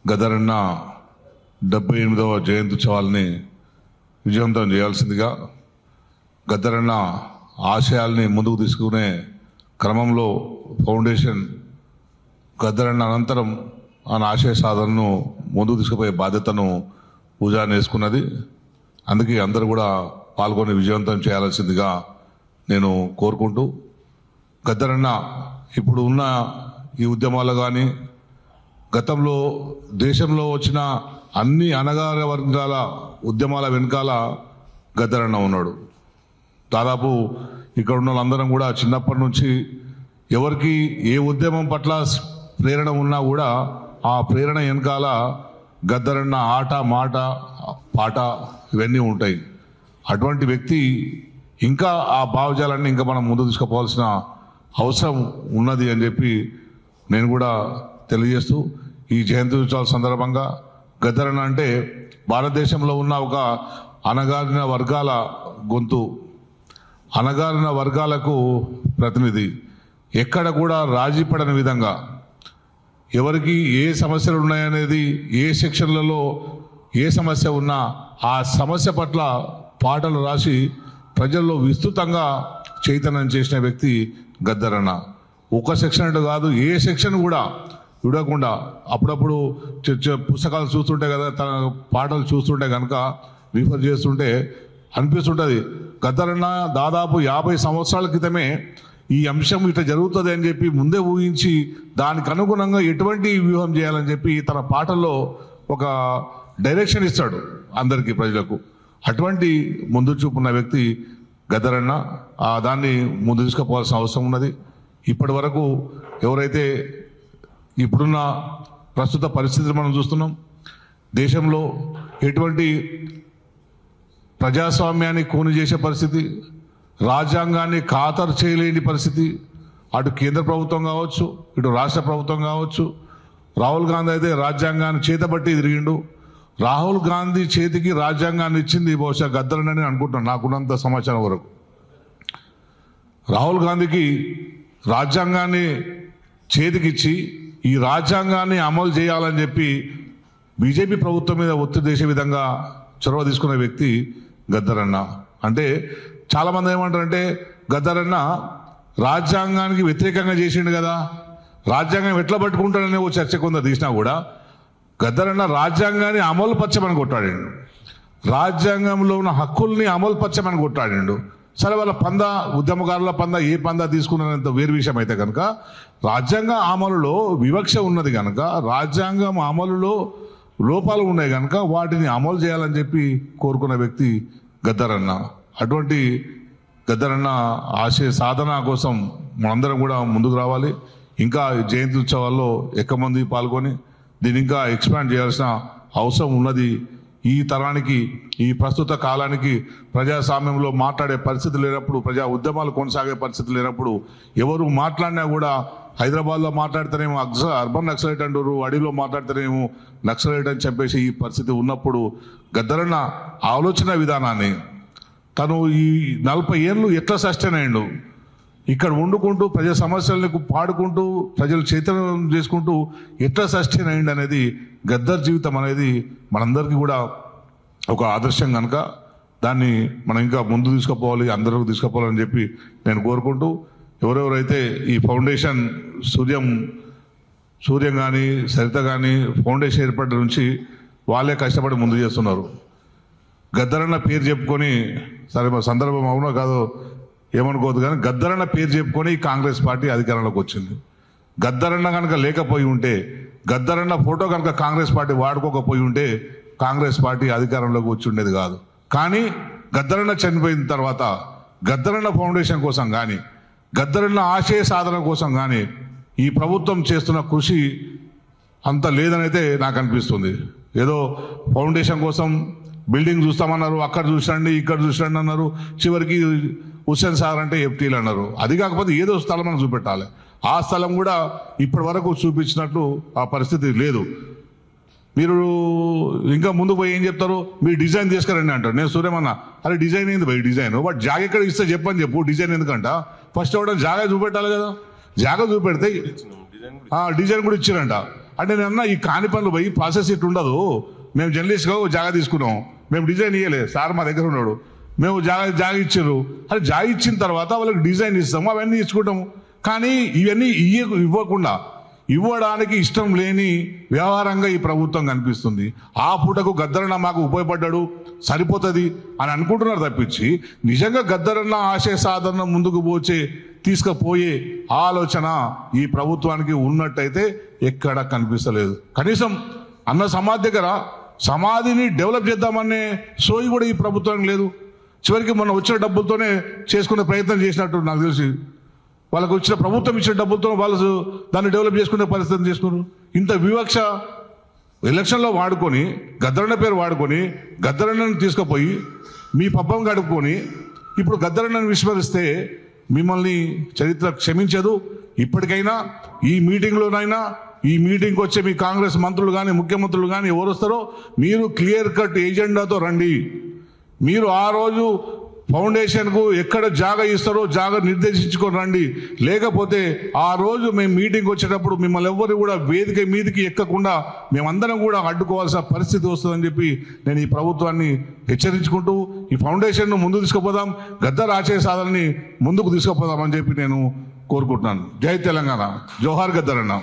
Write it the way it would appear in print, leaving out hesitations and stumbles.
గదరన్న 78వ జయంతి ఉత్సవాల్ని విజయవంతం చేయాల్సిందిగా, గద్దరన్న ఆశయాల్ని ముందుకు తీసుకునే క్రమంలో ఫౌండేషన్ గద్దరన్న అనంతరం ఆయన ఆశయ సాధనను ముందుకు తీసుకుపోయే బాధ్యతను పూజా నేర్చుకున్నది. అందుకే అందరూ కూడా పాల్గొని విజయవంతం చేయాల్సిందిగా నేను కోరుకుంటూ, గద్దరన్న ఇప్పుడు ఉన్న ఈ ఉద్యమాలు కానీ గతంలో దేశంలో వచ్చిన అన్ని అణగారిన వర్గాల ఉద్యమాల వెనకాల గద్దరన్న ఉన్నాడు. దాదాపు ఇక్కడ ఉన్న వాళ్ళందరం కూడా చిన్నప్పటి నుంచి ఎవరికి ఏ ఉద్యమం పట్ల ప్రేరణ ఉన్నా కూడా ఆ ప్రేరణ వెనకాల గద్దరన్న ఆట మాట పాట ఇవన్నీ ఉంటాయి. అటువంటి వ్యక్తి ఇంకా ఆ భావజాలాన్ని ఇంకా మనం ముందు తీసుకుపోవాల్సిన అవసరం ఉన్నది అని చెప్పి నేను కూడా తెలియజేస్తూ, ఈ జయంతి ఉత్సవాల సందర్భంగా గద్దరన్న అంటే భారతదేశంలో ఉన్న ఒక అణగారిన వర్గాల గొంతు, అణగారిన వర్గాలకు ప్రతినిధి. ఎక్కడ కూడా రాజీ పడని విధంగా ఎవరికి ఏ సమస్యలు ఉన్నాయనేది, ఏ సెక్షన్లలో ఏ సమస్య ఉన్నా ఆ సమస్య పట్ల పాటలు రాసి ప్రజల్లో విస్తృతంగా చైతన్యం చేసిన వ్యక్తి గద్దరన్న. ఒక సెక్షన్ అంటే కాదు, ఏ సెక్షన్ కూడా విడకుండా అప్పుడప్పుడు పుస్తకాలు చూస్తుంటే కదా, తన పాటలు చూస్తుంటే కనుక రిఫర్ చేస్తుంటే అనిపిస్తుంటుంది, గద్దరన్న దాదాపు 50 సంవత్సరాల క్రితమే ఈ అంశం ఇట్లా జరుగుతుంది అని చెప్పి ముందే ఊహించి దానికి అనుగుణంగా ఎటువంటి వ్యూహం చేయాలని చెప్పి తన పాటల్లో ఒక డైరెక్షన్ ఇస్తాడు అందరికీ, ప్రజలకు. అటువంటి ముందు చూపున్న వ్యక్తి గద్దరన్న. దాన్ని ముందు తీసుకుపోవాల్సిన అవసరం ఉన్నది. ఇప్పటి వరకు ఎవరైతే ఇప్పుడున్న ప్రస్తుత పరిస్థితులు మనం చూస్తున్నాం, దేశంలో ఎటువంటి ప్రజాస్వామ్యాన్ని కూని చేసే పరిస్థితి, రాజ్యాంగాన్ని ఖాతరు చేయలేని పరిస్థితి, అటు కేంద్ర ప్రభుత్వం కావచ్చు, ఇటు రాష్ట్ర ప్రభుత్వం కావచ్చు. రాహుల్ గాంధీ అయితే రాజ్యాంగాన్ని చేతబట్టి తిరిగిండు. రాహుల్ గాంధీ చేతికి రాజ్యాంగాన్ని ఇచ్చింది బహుశా గద్దరన్నని అనుకుంటున్నాను, నాకున్నంత సమాచారం వరకు. రాహుల్ గాంధీకి రాజ్యాంగాన్ని చేతికిచ్చి ఈ రాజ్యాంగాన్ని అమలు చేయాలని చెప్పి బీజేపీ ప్రభుత్వం మీద ఒత్తిడి చేసే విధంగా చొరవ తీసుకున్న వ్యక్తి గద్దరన్న. అంటే చాలామంది ఏమంటారంటే గద్దరన్న రాజ్యాంగానికి వ్యతిరేకంగా చేసిండు కదా, రాజ్యాంగం ఎట్లా పట్టుకుంటాడనే ఓ చర్చ కొంత తీసినా కూడా గద్దరన్న రాజ్యాంగాన్ని అమలు పరచమని కొట్టాడిండు, రాజ్యాంగంలో ఉన్న హక్కుల్ని అమలు పరచమని కొట్టాడిండు. సరే, వాళ్ళ ఉద్యమకారుల ఏ పందా తీసుకున్నంత వేరు విషయం అయితే కనుక రాజ్యాంగ అమలులో వివక్ష ఉన్నది కనుక, రాజ్యాంగం అమలులో లోపాలు ఉన్నాయి కనుక వాటిని అమలు చేయాలని చెప్పి కోరుకున్న వ్యక్తి గద్దరన్న. అటువంటి గద్దరన్న ఆశయ సాధన కోసం మనందరం కూడా ముందుకు రావాలి. ఇంకా జయంతి ఉత్సవాల్లో ఎక్కువ మంది పాల్గొని దీన్ని ఇంకా ఎక్స్పాండ్ చేయాల్సిన అవసరం ఉన్నది. ఈ తరానికి, ఈ ప్రస్తుత కాలానికి ప్రజాస్వామ్యంలో మాట్లాడే పరిస్థితి లేనప్పుడు, ప్రజా ఉద్యమాలు కొనసాగే పరిస్థితి లేనప్పుడు, ఎవరు మాట్లాడినా కూడా హైదరాబాద్లో మాట్లాడితేనేమో అర్బన్ నక్సలైట్ అంటారు, అడవిలో మాట్లాడితేనేమో నక్సలైట్ అని చెప్పేసి ఈ పరిస్థితి ఉన్నప్పుడు గద్దరన్న ఆలోచన విధానాన్ని తను ఈ 40 ఏళ్ళు ఎట్లా సస్టైన్ అయ్యిండు, ఇక్కడ వండుకుంటూ ప్రజా సమస్యలకు పాడుకుంటూ ప్రజలు చైతన్యం చేసుకుంటూ ఎట్లా సస్టైన్ అయ్యిండు అనేది, గద్దర్ జీవితం అనేది మనందరికీ కూడా ఒక ఆదర్శం కనుక దాన్ని మనం ఇంకా ముందు తీసుకుపోవాలి, అందరూ తీసుకుపోవాలని చెప్పి నేను కోరుకుంటూ, ఎవరెవరైతే ఈ ఫౌండేషన్ సూర్యం కానీ సరిత కానీ ఫౌండేషన్ ఏర్పడ్డ నుంచి వాళ్ళే కష్టపడి ముందు చేస్తున్నారు. గద్దరన్న పేరు చెప్పుకొని, సరే మా సందర్భం అవునో కాదో ఏమనుకోవద్దు కానీ, గద్దరన్న పేరు చెప్పుకొని కాంగ్రెస్ పార్టీ అధికారంలోకి వచ్చింది. గద్దరన్న కనుక లేకపోయి ఉంటే, గద్దరన్న ఫోటో కనుక కాంగ్రెస్ పార్టీ వాడుకోకపోయి ఉంటే కాంగ్రెస్ పార్టీ అధికారంలోకి వచ్చి ఉండేది కాదు. కానీ గద్దరన్న చనిపోయిన తర్వాత గద్దరన్న ఫౌండేషన్ కోసం కానీ, గద్దరన్న ఆశయ సాధన కోసం కానీ ఈ ప్రభుత్వం చేస్తున్న కృషి అంత లేదనైతే నాకు అనిపిస్తుంది. ఏదో ఫౌండేషన్ కోసం బిల్డింగ్ చూస్తామన్నారు, అక్కడ చూసండి ఇక్కడ చూసండి అన్నారు, చివరికి హుస్సేన్ సాగర్ అంటే ఎఫ్టీలు అన్నారు. అది కాకపోతే ఏదో స్థలం మనం చూపెట్టాలి. ఆ స్థలం కూడా ఇప్పటి వరకు చూపించినట్లు ఆ పరిస్థితి లేదు. మీరు ఇంకా ముందు పోయి ఏం చెప్తారు, మీరు డిజైన్ తీసుకురండి అంటారు. నేను సూర్యమన్నా, అరే డిజైన్ ఏంది పోయి డిజైన్, బట్ జాగ ఎక్కడ ఇస్తే చెప్పని చెప్పు, డిజైన్ ఎందుకంట. ఫస్ట్ ఎవడో జాగా చూపెట్టాలి కదా, జాగా చూపెడితే డిజైన్ కూడా ఇచ్చారంట. అంటే నేను అన్నా ఈ కాని పనులు పోయి ప్రాసెస్ ఇట్లా ఉండదు. మేము జర్నలిస్ట్గా జాగా తీసుకున్నాం, మేము డిజైన్ ఇవ్వలేదు, సార్ మా దగ్గర ఉన్నాడు, మేము జాగా ఇచ్చారు. అది జాగా ఇచ్చిన తర్వాత వాళ్ళకి డిజైన్ ఇస్తాము, అవన్నీ ఇచ్చుకుంటాము. కానీ ఇవన్నీ ఇవ్వకుండా ఇవ్వడానికి ఇష్టం లేని వ్యవహారంగా ఈ ప్రభుత్వం కనిపిస్తుంది. ఆ పూటకు గద్దరన్న మాకు ఉపయోగపడ్డాడు సరిపోతుంది అని అనుకుంటున్నారు తప్పించి నిజంగా గద్దరన్న ఆశయ సాధన ముందుకు తీసుకుపోయే ఆలోచన ఈ ప్రభుత్వానికి ఉన్నట్టయితే ఎక్కడ కనిపిస్తలేదు. కనీసం అన్న సమాధి దగ్గర సమాధిని డెవలప్ చేద్దామనే సోయి కూడా ఈ ప్రభుత్వానికి లేదు. చివరికి మొన్న వచ్చిన డబ్బులతోనే చేసుకునే ప్రయత్నం చేసినట్టు నాకు తెలిసి, వాళ్ళకు వచ్చిన ప్రభుత్వం ఇచ్చిన డబ్బులతో వాళ్ళు దాన్ని డెవలప్ చేసుకునే పరిస్థితి చేసుకున్నారు. ఇంత వివక్ష ఎలక్షన్లో వాడుకొని గద్దరన్న పేరు వాడుకొని గద్దరన్నను తీసుకుపోయి మీ పబ్బం గడుపుకొని ఇప్పుడు గద్దరన్నను విస్మరిస్తే మిమ్మల్ని చరిత్ర క్షమించదు. ఇప్పటికైనా ఈ మీటింగ్లోనైనా ఈ మీటింగ్కి వచ్చే మీ కాంగ్రెస్ మంత్రులు కానీ ముఖ్యమంత్రులు కానీ ఎవరు వస్తారో మీరు క్లియర్ కట్ ఎజెండాతో రండి. మీరు ఆ రోజు ఫౌండేషన్కు ఎక్కడ జాగా ఇస్తారో జాగా నిర్దేశించుకొని రండి. లేకపోతే ఆ రోజు మేము మీటింగ్ వచ్చేటప్పుడు మిమ్మల్ని ఎవ్వరు కూడా వేదిక మీదకి ఎక్కకుండా మేమందరం కూడా అడ్డుకోవాల్సిన పరిస్థితి వస్తుందని చెప్పి నేను ఈ ప్రభుత్వాన్ని హెచ్చరించుకుంటూ ఈ ఫౌండేషన్ను ముందుకు తీసుకుపోదాం, గద్దర్ ఆశయ సాధనని ముందుకు తీసుకుపోదామని చెప్పి నేను కోరుకుంటున్నాను. జై తెలంగాణ, జోహార్ గద్దర్ అన్న.